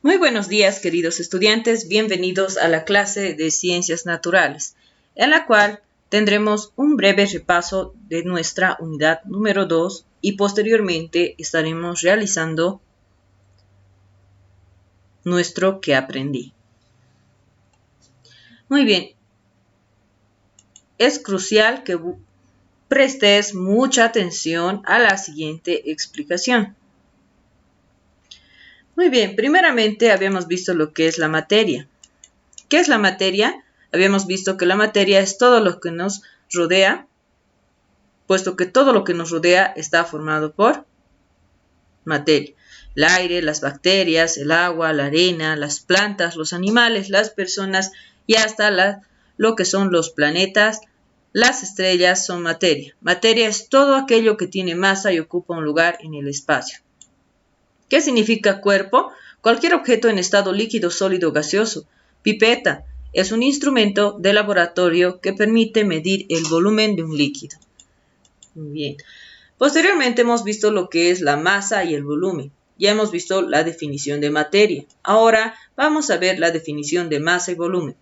Muy buenos días, queridos estudiantes. Bienvenidos a la clase de Ciencias Naturales, en la cual tendremos un breve repaso de nuestra unidad número 2 y posteriormente estaremos realizando nuestro ¿Qué aprendí? Muy bien. Es crucial que prestes mucha atención a la siguiente explicación. Muy bien, primeramente habíamos visto lo que es la materia. ¿Qué es la materia? Habíamos visto que la materia es todo lo que nos rodea, puesto que todo lo que nos rodea está formado por materia. El aire, las bacterias, el agua, la arena, las plantas, los animales, las personas y hasta lo que son los planetas, las estrellas son materia. Materia es todo aquello que tiene masa y ocupa un lugar en el espacio. ¿Qué significa cuerpo? Cualquier objeto en estado líquido, sólido, gaseoso. Pipeta es un instrumento de laboratorio que permite medir el volumen de un líquido. Muy bien. Posteriormente hemos visto lo que es la masa y el volumen. Ya hemos visto la definición de materia. Ahora vamos a ver la definición de masa y volumen.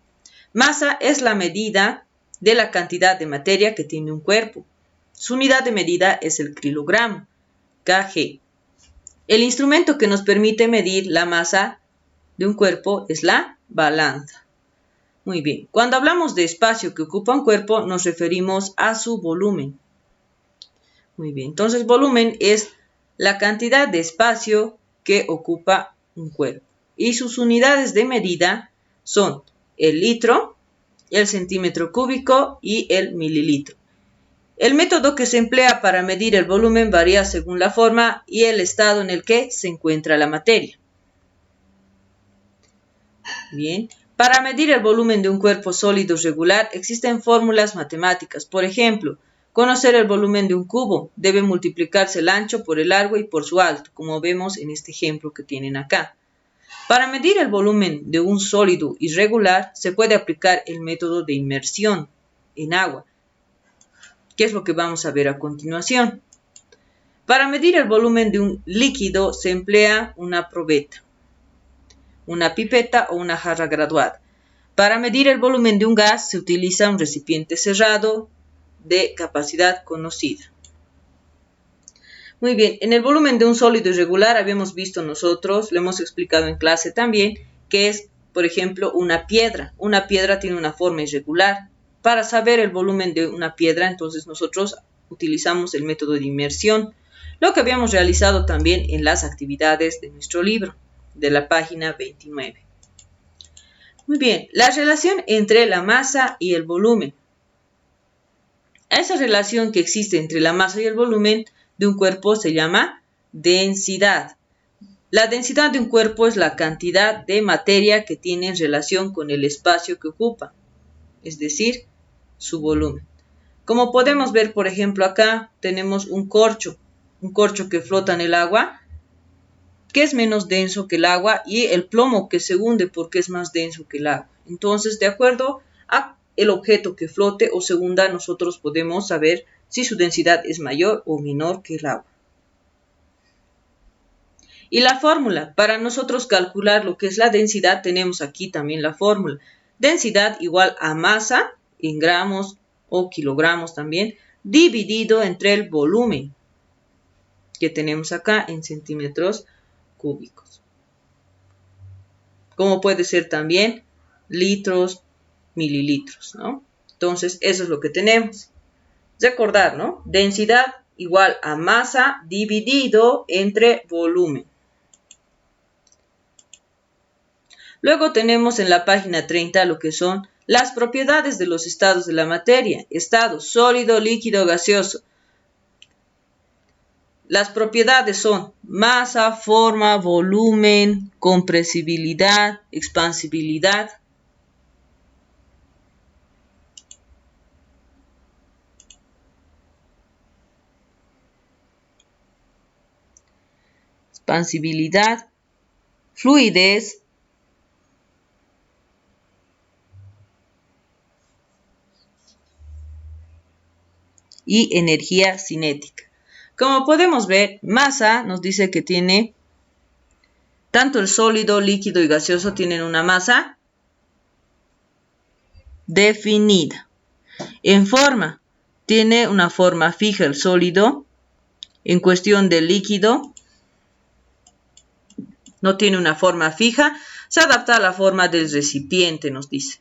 Masa es la medida de la cantidad de materia que tiene un cuerpo. Su unidad de medida es el kilogramo, kg. El instrumento que nos permite medir la masa de un cuerpo es la balanza. Muy bien. Cuando hablamos de espacio que ocupa un cuerpo, nos referimos a su volumen. Muy bien. Entonces, volumen es la cantidad de espacio que ocupa un cuerpo. Y sus unidades de medida son el litro, el centímetro cúbico y el mililitro. El método que se emplea para medir el volumen varía según la forma y el estado en el que se encuentra la materia. Bien. Para medir el volumen de un cuerpo sólido regular existen fórmulas matemáticas. Por ejemplo, conocer el volumen de un cubo debe multiplicarse el ancho por el largo y por su alto, como vemos en este ejemplo que tienen acá. Para medir el volumen de un sólido irregular se puede aplicar el método de inmersión en agua, que es lo que vamos a ver a continuación. Para medir el volumen de un líquido se emplea una probeta, una pipeta o una jarra graduada. Para medir el volumen de un gas se utiliza un recipiente cerrado de capacidad conocida. Muy bien, en el volumen de un sólido irregular habíamos visto nosotros, lo hemos explicado en clase también, que es, por ejemplo, una piedra. Una piedra tiene una forma irregular. Para saber el volumen de una piedra, entonces nosotros utilizamos el método de inmersión, lo que habíamos realizado también en las actividades de nuestro libro, de la página 29. Muy bien, la relación entre la masa y el volumen. A esa relación que existe entre la masa y el volumen de un cuerpo se llama densidad. La densidad de un cuerpo es la cantidad de materia que tiene en relación con el espacio que ocupa, es decir, su volumen. Como podemos ver, por ejemplo, acá tenemos un corcho que flota en el agua, que es menos denso que el agua, y el plomo que se hunde porque es más denso que el agua. Entonces, de acuerdo a el objeto que flote o se hunda, nosotros podemos saber si su densidad es mayor o menor que el agua. Y la fórmula, para nosotros calcular lo que es la densidad, tenemos aquí también la fórmula. Densidad igual a masa en gramos o kilogramos también, dividido entre el volumen que tenemos acá en centímetros cúbicos. Como puede ser también litros, mililitros, ¿no? Entonces, eso es lo que tenemos. Recordar, ¿no? Densidad igual a masa dividido entre volumen. Luego tenemos en la página 30 lo que son las propiedades de los estados de la materia. Estado sólido, líquido, gaseoso. Las propiedades son masa, forma, volumen, compresibilidad, expansibilidad. Expansibilidad, fluidez, y energía cinética. Como podemos ver, masa nos dice que tiene Tanto el sólido, líquido y gaseoso tienen una masa definida. En forma, tiene una forma fija el sólido. En cuestión del líquido, no tiene una forma fija, se adapta a la forma del recipiente, nos dice.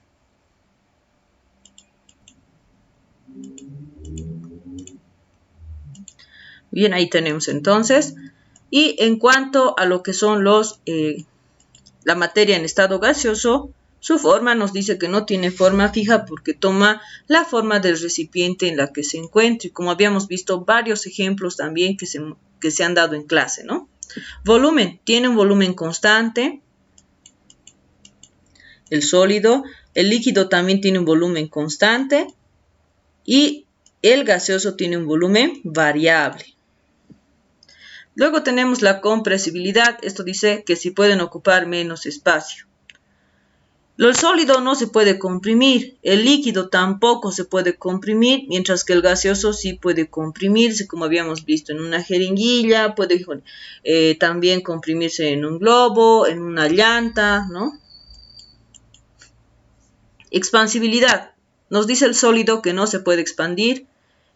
Bien, ahí tenemos entonces. Y en cuanto a lo que son la materia en estado gaseoso, su forma nos dice que no tiene forma fija porque toma la forma del recipiente en la que se encuentre, como habíamos visto varios ejemplos también que se han dado en clase, ¿no? Volumen, tiene un volumen constante. El sólido, el líquido también tiene un volumen constante y el gaseoso tiene un volumen variable. Luego tenemos la compresibilidad. Esto dice que si pueden ocupar menos espacio. El sólido no se puede comprimir, el líquido tampoco se puede comprimir, mientras que el gaseoso sí puede comprimirse, como habíamos visto en una jeringuilla, puede también comprimirse en un globo, en una llanta, ¿no? Expansibilidad. Nos dice el sólido que no se puede expandir.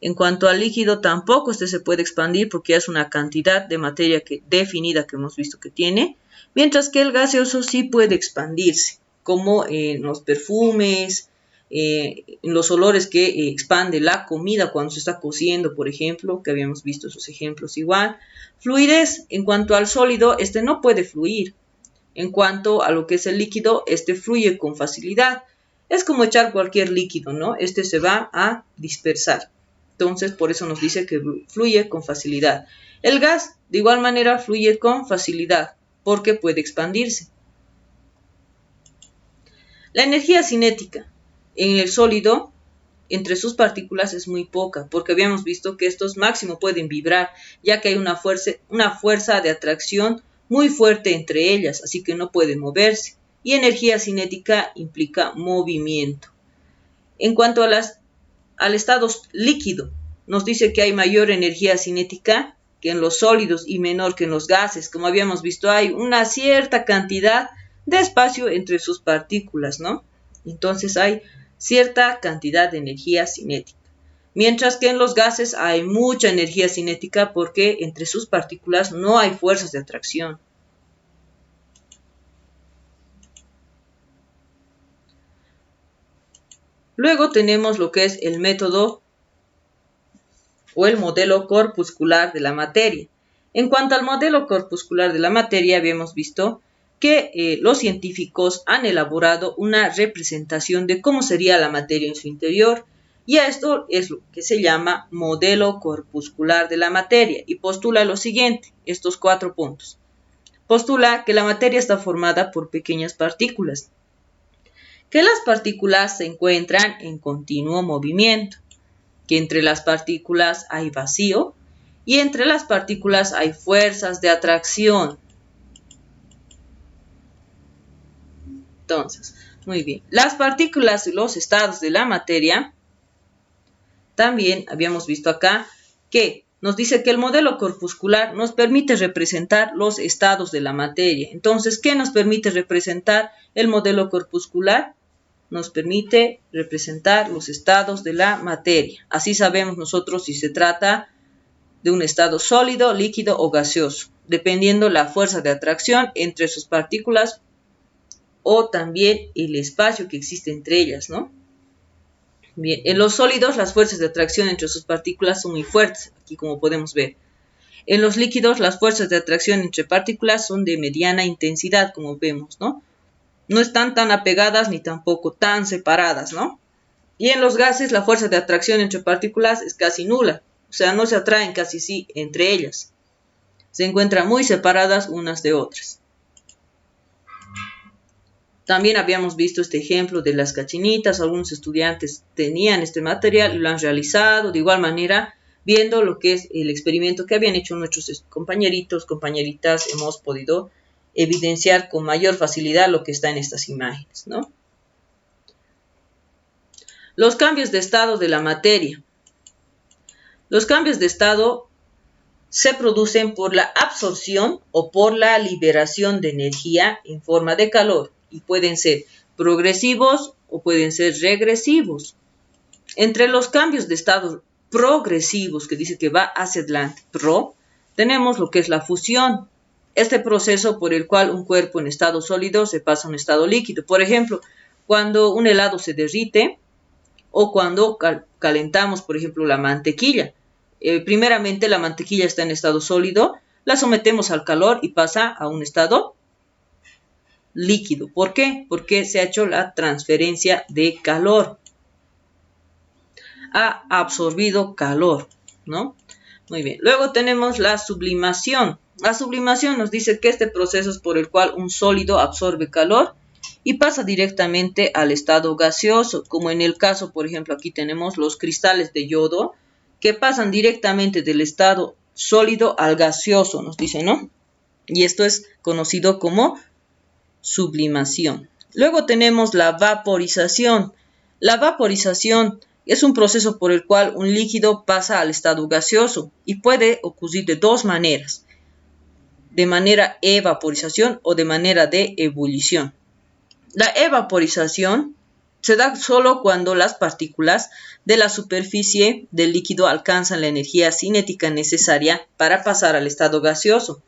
En cuanto al líquido, tampoco se puede expandir porque es una cantidad de materia definida que hemos visto que tiene, mientras que el gaseoso sí puede expandirse, como en los perfumes, en los olores que expande la comida cuando se está cociendo, por ejemplo, que habíamos visto esos ejemplos igual. Fluidez. En cuanto al sólido, este no puede fluir. En cuanto a lo que es el líquido, este fluye con facilidad. Es como echar cualquier líquido, ¿no? Este se va a dispersar. Entonces, por eso nos dice que fluye con facilidad. El gas, de igual manera, fluye con facilidad, porque puede expandirse. La energía cinética en el sólido, entre sus partículas, es muy poca, porque habíamos visto que estos máximo pueden vibrar, ya que hay una fuerza de atracción muy fuerte entre ellas, así que no pueden moverse. Y energía cinética implica movimiento. En cuanto al estado líquido, nos dice que hay mayor energía cinética que en los sólidos y menor que en los gases. Como habíamos visto, hay una cierta cantidad de espacio entre sus partículas, ¿no? Entonces hay cierta cantidad de energía cinética. Mientras que en los gases hay mucha energía cinética porque entre sus partículas no hay fuerzas de atracción. Luego tenemos lo que es el método o el modelo corpuscular de la materia. En cuanto al modelo corpuscular de la materia, habíamos visto que los científicos han elaborado una representación de cómo sería la materia en su interior, y a esto es lo que se llama modelo corpuscular de la materia, y postula lo siguiente, estos 4 puntos. Postula que la materia está formada por pequeñas partículas, que las partículas se encuentran en continuo movimiento, que entre las partículas hay vacío y entre las partículas hay fuerzas de atracción. Entonces, muy bien. Las partículas y los estados de la materia, también habíamos visto acá que nos dice que el modelo corpuscular nos permite representar los estados de la materia. Entonces, ¿qué nos permite representar el modelo corpuscular? Nos permite representar los estados de la materia. Así sabemos nosotros si se trata de un estado sólido, líquido o gaseoso, dependiendo la fuerza de atracción entre sus partículas o también el espacio que existe entre ellas, ¿no? Bien, en los sólidos las fuerzas de atracción entre sus partículas son muy fuertes, aquí como podemos ver. En los líquidos las fuerzas de atracción entre partículas son de mediana intensidad, como vemos, ¿no? No están tan apegadas ni tampoco tan separadas, ¿no? Y en los gases la fuerza de atracción entre partículas es casi nula, o sea, no se atraen casi sí entre ellas. Se encuentran muy separadas unas de otras. También habíamos visto este ejemplo de las cachinitas. Algunos estudiantes tenían este material y lo han realizado. De igual manera, viendo lo que es el experimento que habían hecho nuestros compañeritos, compañeritas, hemos podido evidenciar con mayor facilidad lo que está en estas imágenes, ¿no? Los cambios de estado de la materia. Los cambios de estado se producen por la absorción o por la liberación de energía en forma de calor y pueden ser progresivos o pueden ser regresivos. Entre los cambios de estado progresivos, que dice que va hacia adelante, tenemos lo que es la fusión, este proceso por el cual un cuerpo en estado sólido se pasa a un estado líquido. Por ejemplo, cuando un helado se derrite o cuando calentamos, por ejemplo, la mantequilla. Primeramente la mantequilla está en estado sólido, la sometemos al calor y pasa a un estado líquido. ¿Por qué? Porque se ha hecho la transferencia de calor. Ha absorbido calor, ¿no? Muy bien. Luego tenemos la sublimación. La sublimación nos dice que este proceso es por el cual un sólido absorbe calor y pasa directamente al estado gaseoso, como en el caso, por ejemplo, aquí tenemos los cristales de yodo que pasan directamente del estado sólido al gaseoso, nos dice, ¿no? Y esto es conocido como sublimación. Luego tenemos la vaporización. La vaporización es un proceso por el cual un líquido pasa al estado gaseoso y puede ocurrir de dos maneras, de manera evaporización o de manera de ebullición. La evaporización se da solo cuando las partículas de la superficie del líquido alcanzan la energía cinética necesaria para pasar al estado gaseoso.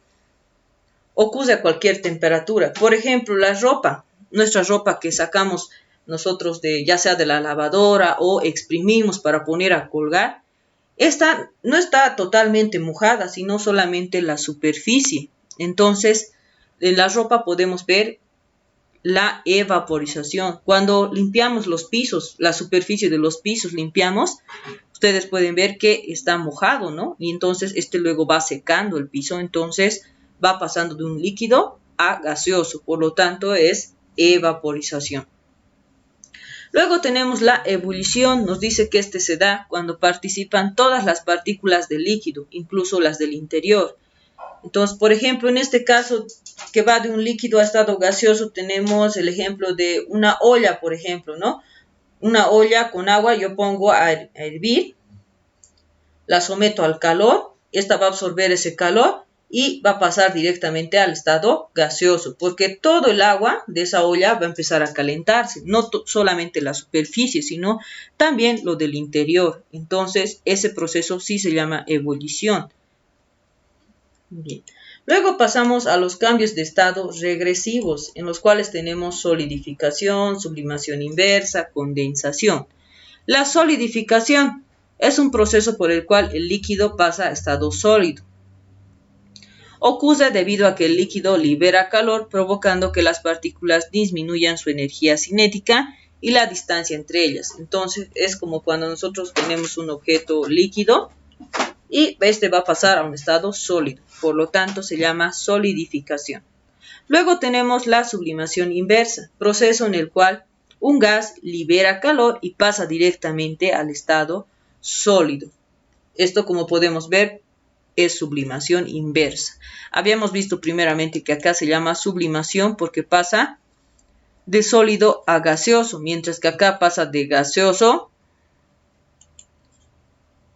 Ocurre a cualquier temperatura. Por ejemplo, la ropa, nuestra ropa que sacamos nosotros ya sea de la lavadora o exprimimos para poner a colgar, esta no está totalmente mojada, sino solamente la superficie. Entonces, en la ropa podemos ver la evaporización. Cuando limpiamos los pisos, la superficie de los pisos limpiamos, ustedes pueden ver que está mojado, ¿no? Y entonces luego va secando el piso, entonces va pasando de un líquido a gaseoso, por lo tanto es evaporización. Luego tenemos la ebullición, nos dice que se da cuando participan todas las partículas del líquido, incluso las del interior. Entonces, por ejemplo, en este caso que va de un líquido a estado gaseoso, tenemos el ejemplo de una olla, por ejemplo, ¿no? Una olla con agua yo pongo a hervir, la someto al calor, esta va a absorber ese calor y va a pasar directamente al estado gaseoso, porque todo el agua de esa olla va a empezar a calentarse, no solamente la superficie, sino también lo del interior. Entonces, ese proceso sí se llama ebullición. Bien. Luego pasamos a los cambios de estado regresivos, en los cuales tenemos solidificación, sublimación inversa, condensación. La solidificación es un proceso por el cual el líquido pasa a estado sólido. Ocurre debido a que el líquido libera calor, provocando que las partículas disminuyan su energía cinética y la distancia entre ellas. Entonces, es como cuando nosotros tenemos un objeto líquido y este va a pasar a un estado sólido. Por lo tanto, se llama solidificación. Luego tenemos la sublimación inversa, proceso en el cual un gas libera calor y pasa directamente al estado sólido. Esto, como podemos ver, es sublimación inversa. Habíamos visto primeramente que acá se llama sublimación porque pasa de sólido a gaseoso, mientras que acá pasa de gaseoso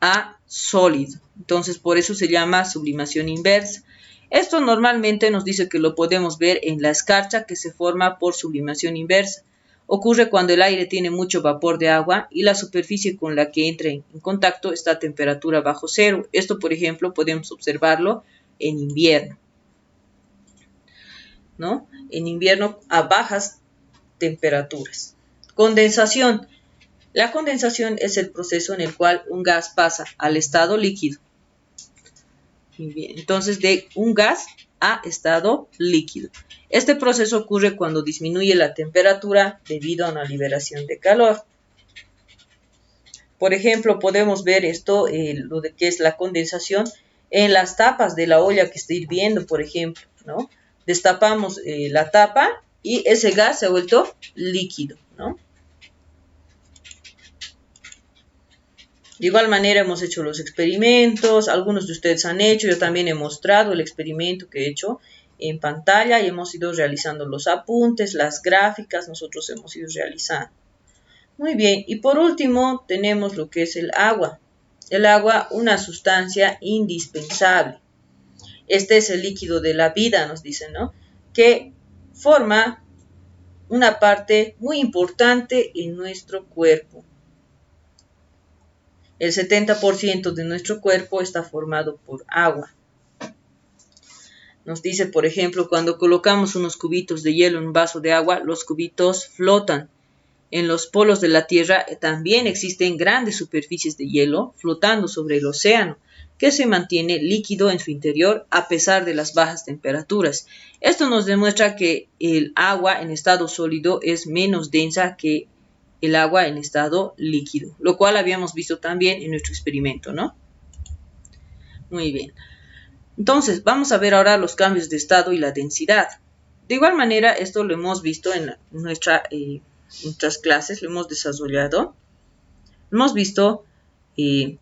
a sólido. Entonces, por eso se llama sublimación inversa. Esto normalmente nos dice que lo podemos ver en la escarcha que se forma por sublimación inversa. Ocurre cuando el aire tiene mucho vapor de agua y la superficie con la que entra en contacto está a temperatura bajo cero. Esto, por ejemplo, podemos observarlo en invierno, ¿no? En invierno a bajas temperaturas. Condensación. La condensación es el proceso en el cual un gas pasa al estado líquido. Muy bien, entonces de un gas a estado líquido. Este proceso ocurre cuando disminuye la temperatura debido a una liberación de calor. Por ejemplo, podemos ver esto, lo de que es la condensación, en las tapas de la olla que está hirviendo, por ejemplo, ¿no? Destapamos la tapa y ese gas se ha vuelto líquido, ¿no? De igual manera hemos hecho los experimentos, algunos de ustedes han hecho, yo también he mostrado el experimento que he hecho en pantalla y hemos ido realizando los apuntes, las gráficas, nosotros hemos ido realizando. Muy bien, y por último tenemos lo que es el agua. el agua una sustancia indispensable. Este es el líquido de la vida, nos dicen, ¿no? Que forma una parte muy importante en nuestro cuerpo. El 70% de nuestro cuerpo está formado por agua. Nos dice, por ejemplo, cuando colocamos unos cubitos de hielo en un vaso de agua, los cubitos flotan. En los polos de la Tierra también existen grandes superficies de hielo flotando sobre el océano, que se mantiene líquido en su interior a pesar de las bajas temperaturas. Esto nos demuestra que el agua en estado sólido es menos densa que el agua en estado líquido, lo cual habíamos visto también en nuestro experimento, ¿no? Muy bien. Entonces, vamos a ver ahora los cambios de estado y la densidad. De igual manera, esto lo hemos visto en nuestras clases, lo hemos desarrollado. Hemos visto que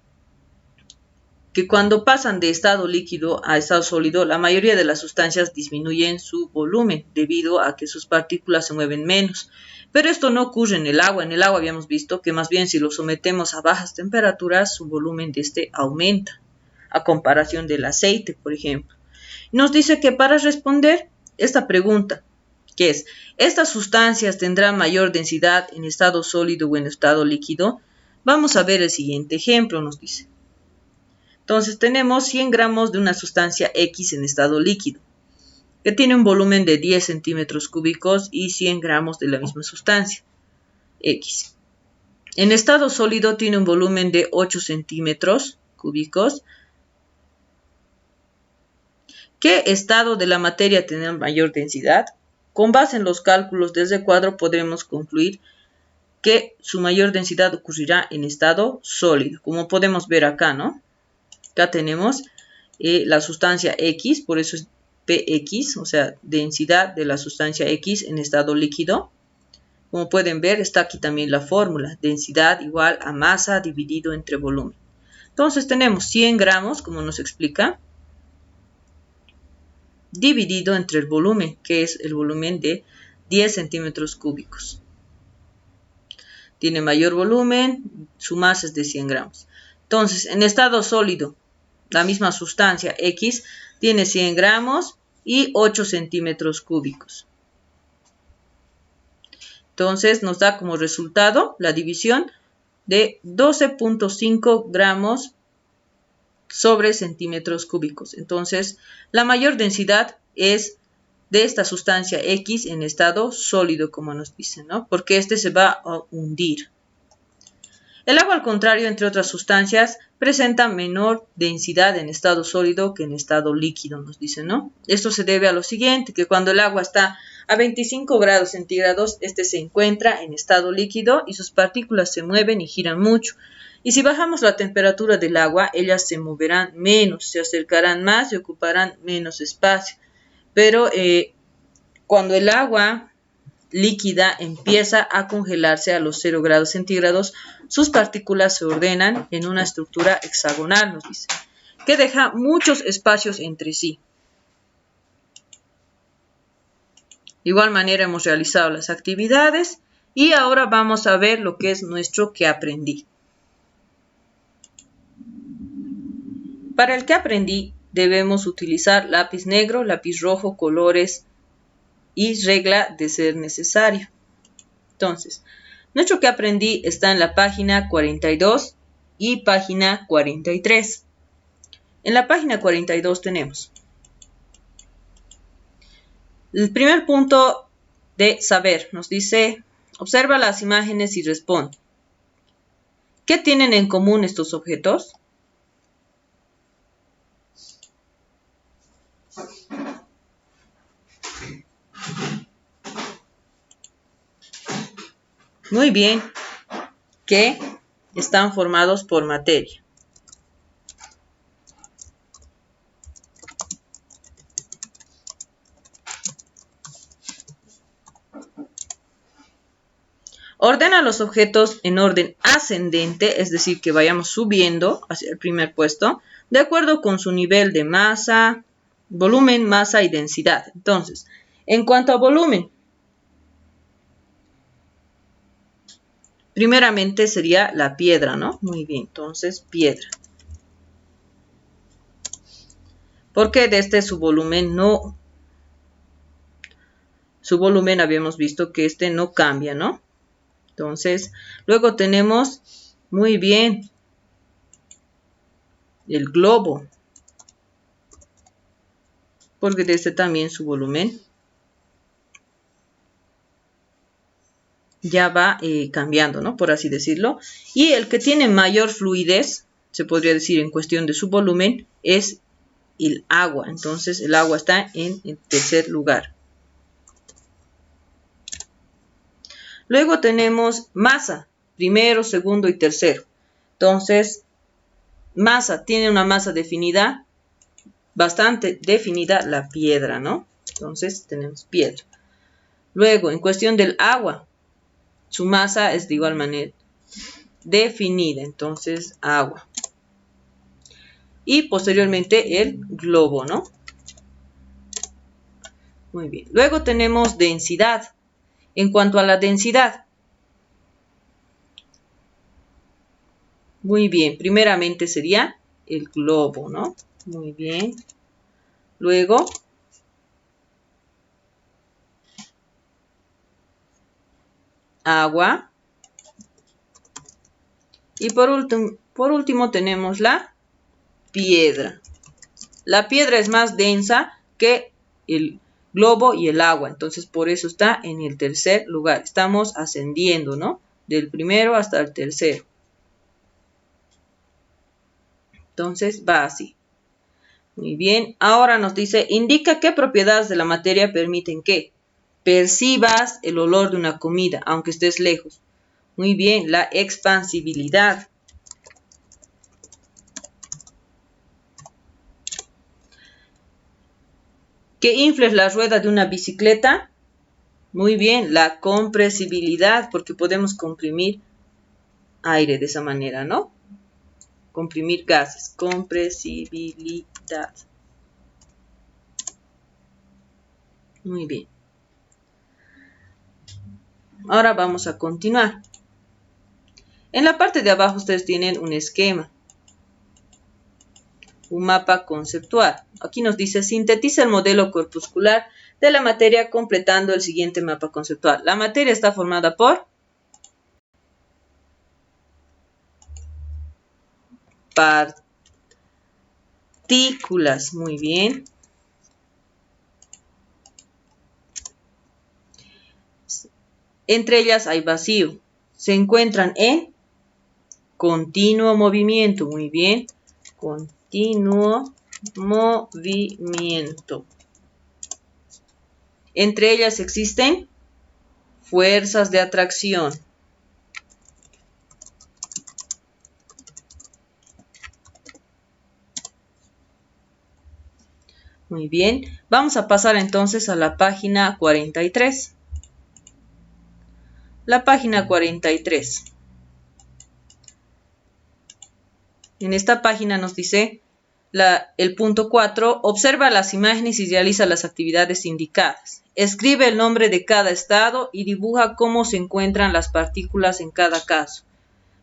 cuando pasan de estado líquido a estado sólido, la mayoría de las sustancias disminuyen su volumen debido a que sus partículas se mueven menos. Pero esto no ocurre en el agua. En el agua habíamos visto que más bien si lo sometemos a bajas temperaturas, su volumen de este aumenta, a comparación del aceite, por ejemplo. Nos dice que para responder esta pregunta, que es, ¿estas sustancias tendrán mayor densidad en estado sólido o en estado líquido? Vamos a ver el siguiente ejemplo, nos dice. Entonces tenemos 100 gramos de una sustancia X en estado líquido, que tiene un volumen de 10 centímetros cúbicos y 100 gramos de la misma sustancia X. En estado sólido tiene un volumen de 8 centímetros cúbicos. ¿Qué estado de la materia tiene mayor densidad? Con base en los cálculos de este cuadro podremos concluir que su mayor densidad ocurrirá en estado sólido, como podemos ver acá, ¿no? Acá tenemos la sustancia X, por eso es Px, o sea, densidad de la sustancia X en estado líquido. Como pueden ver, está aquí también la fórmula, densidad igual a masa dividido entre volumen. Entonces tenemos 100 gramos, como nos explica, dividido entre el volumen, que es el volumen de 10 centímetros cúbicos. Tiene mayor volumen, su masa es de 100 gramos. Entonces, en estado sólido, la misma sustancia X tiene 100 gramos y 8 centímetros cúbicos. Entonces, nos da como resultado la división de 12.5 gramos sobre centímetros cúbicos. Entonces, la mayor densidad es de esta sustancia X en estado sólido, como nos dicen, ¿no? Porque este se va a hundir. El agua, al contrario, entre otras sustancias, presenta menor densidad en estado sólido que en estado líquido, nos dicen, ¿no? Esto se debe a lo siguiente, que cuando el agua está a 25 grados centígrados, este se encuentra en estado líquido y sus partículas se mueven y giran mucho. Y si bajamos la temperatura del agua, ellas se moverán menos, se acercarán más y ocuparán menos espacio. Pero cuando el agua líquida empieza a congelarse a los 0 grados centígrados, sus partículas se ordenan en una estructura hexagonal, nos dice, que deja muchos espacios entre sí. De igual manera hemos realizado las actividades y ahora vamos a ver lo que es nuestro que aprendí. Para el que aprendí debemos utilizar lápiz negro, lápiz rojo, colores y regla de ser necesario. Entonces, nuestro que aprendí está en la página 42 y página 43. En la página 42 tenemos el primer punto de saber. Nos dice, observa las imágenes y responde. ¿Qué tienen en común estos objetos? Muy bien, que están formados por materia. Ordena los objetos en orden ascendente, es decir, que vayamos subiendo hacia el primer puesto, de acuerdo con su nivel de masa, volumen, masa y densidad. Entonces, en cuanto a volumen, Primeramente sería la piedra, ¿no? Muy bien, entonces piedra. Porque desde su volumen no... Su volumen habíamos visto que este no cambia, ¿no? Entonces, luego tenemos, muy bien, el globo. Porque desde también su volumen ya va cambiando, ¿no? Por así decirlo. Y el que tiene mayor fluidez, se podría decir en cuestión de su volumen, es el agua. Entonces, el agua está en el tercer lugar. Luego tenemos masa, primero, segundo y tercero. Entonces, masa, tiene una masa definida, bastante definida la piedra, ¿no? Entonces, tenemos piedra. Luego, en cuestión del agua, su masa es de igual manera definida, entonces agua. Y posteriormente el globo, ¿no? Muy bien. Luego tenemos densidad. En cuanto a la densidad, muy bien, primeramente sería el globo, ¿no? Muy bien. Luego, agua. Y por último tenemos la piedra. La piedra es más densa que el globo y el agua. Entonces, por eso está en el tercer lugar. Estamos ascendiendo, ¿no? Del primero hasta el tercero. Entonces, va así. Muy bien. Ahora nos dice, indica qué propiedades de la materia permiten que percibas el olor de una comida, aunque estés lejos. Muy bien. La expansibilidad. Que infles la rueda de una bicicleta. Muy bien, la compresibilidad, porque podemos comprimir aire de esa manera, ¿no? Comprimir gases, compresibilidad. Muy bien. Ahora vamos a continuar. En la parte de abajo ustedes tienen un esquema, un mapa conceptual. Aquí nos dice, sintetiza el modelo corpuscular de la materia completando el siguiente mapa conceptual. La materia está formada por partículas. Muy bien. Entre ellas hay vacío. Se encuentran en continuo movimiento. Muy bien. Continuo movimiento. Entre ellas existen fuerzas de atracción. Muy bien. Vamos a pasar entonces a la página 43. La página 43. En esta página nos dice el punto 4, observa las imágenes y realiza las actividades indicadas. Escribe el nombre de cada estado y dibuja cómo se encuentran las partículas en cada caso.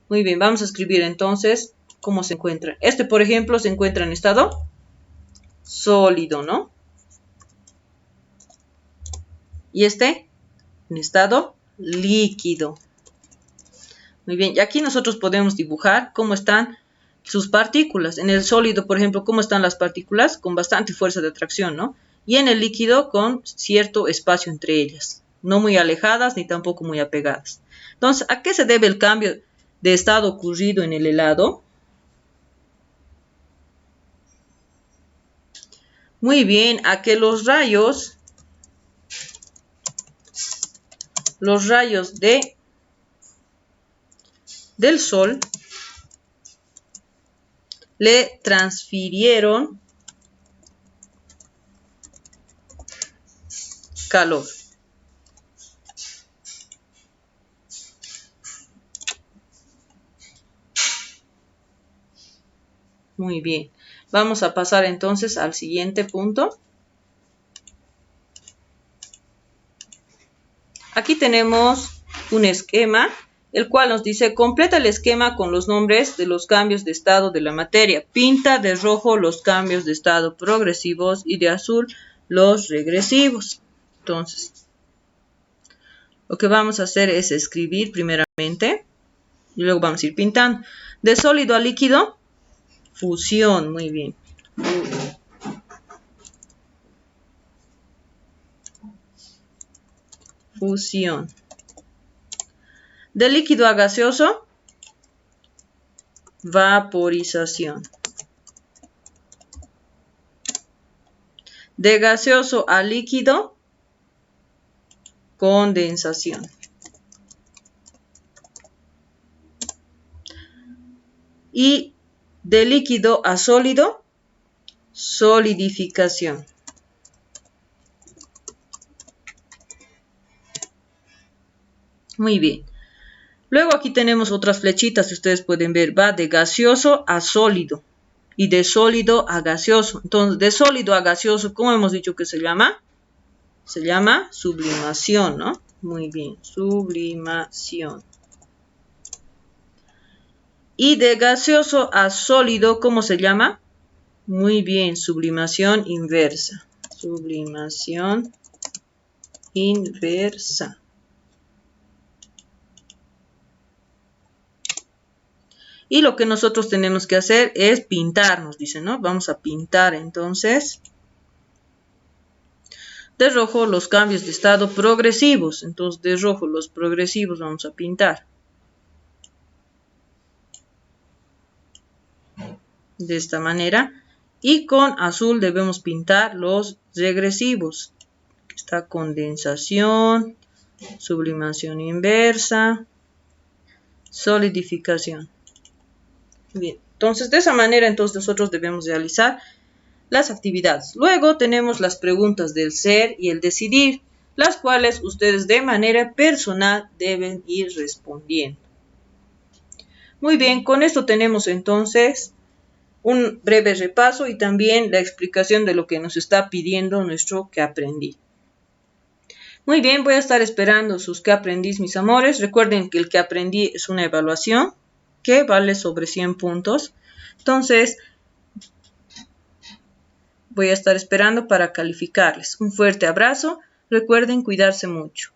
Muy bien, vamos a escribir entonces cómo se encuentra. Este, por ejemplo, se encuentra en estado sólido, ¿no? Y este en estado líquido. Muy bien, y aquí nosotros podemos dibujar cómo están sus partículas. En el sólido, por ejemplo, cómo están las partículas con bastante fuerza de atracción, ¿no? Y en el líquido con cierto espacio entre ellas, no muy alejadas ni tampoco muy apegadas. Entonces, ¿a qué se debe el cambio de estado ocurrido en el helado? Muy bien, a que los rayos del sol le transfirieron calor. Muy bien. Vamos a pasar entonces al siguiente punto. Aquí tenemos un esquema el cual nos dice, completa el esquema con los nombres de los cambios de estado de la materia. Pinta de rojo los cambios de estado progresivos y de azul los regresivos. Entonces, lo que vamos a hacer es escribir primeramente y luego vamos a ir pintando. De sólido a líquido, fusión, muy bien. Fusión. De líquido a gaseoso, vaporización. De gaseoso a líquido, condensación. Y de líquido a sólido, solidificación. Muy bien. Luego aquí tenemos otras flechitas, ustedes pueden ver, va de gaseoso a sólido y de sólido a gaseoso. Entonces, de sólido a gaseoso, ¿cómo hemos dicho que se llama? Se llama sublimación, ¿no? Muy bien, sublimación. Y de gaseoso a sólido, ¿cómo se llama? Muy bien, sublimación inversa. Sublimación inversa. Y lo que nosotros tenemos que hacer es pintar, nos dice, ¿no? Vamos a pintar entonces. De rojo los cambios de estado progresivos. Entonces de rojo los progresivos vamos a pintar. De esta manera. Y con azul debemos pintar los regresivos. Aquí está condensación, sublimación inversa, solidificación. Bien, entonces de esa manera entonces nosotros debemos realizar las actividades. Luego tenemos las preguntas del ser y el decidir, las cuales ustedes de manera personal deben ir respondiendo. Muy bien, con esto tenemos entonces un breve repaso y también la explicación de lo que nos está pidiendo nuestro que aprendí. Muy bien, voy a estar esperando sus que aprendís, mis amores. Recuerden que el que aprendí es una evaluación que vale sobre 100 puntos. Entonces, voy a estar esperando para calificarles. Un fuerte abrazo. Recuerden cuidarse mucho.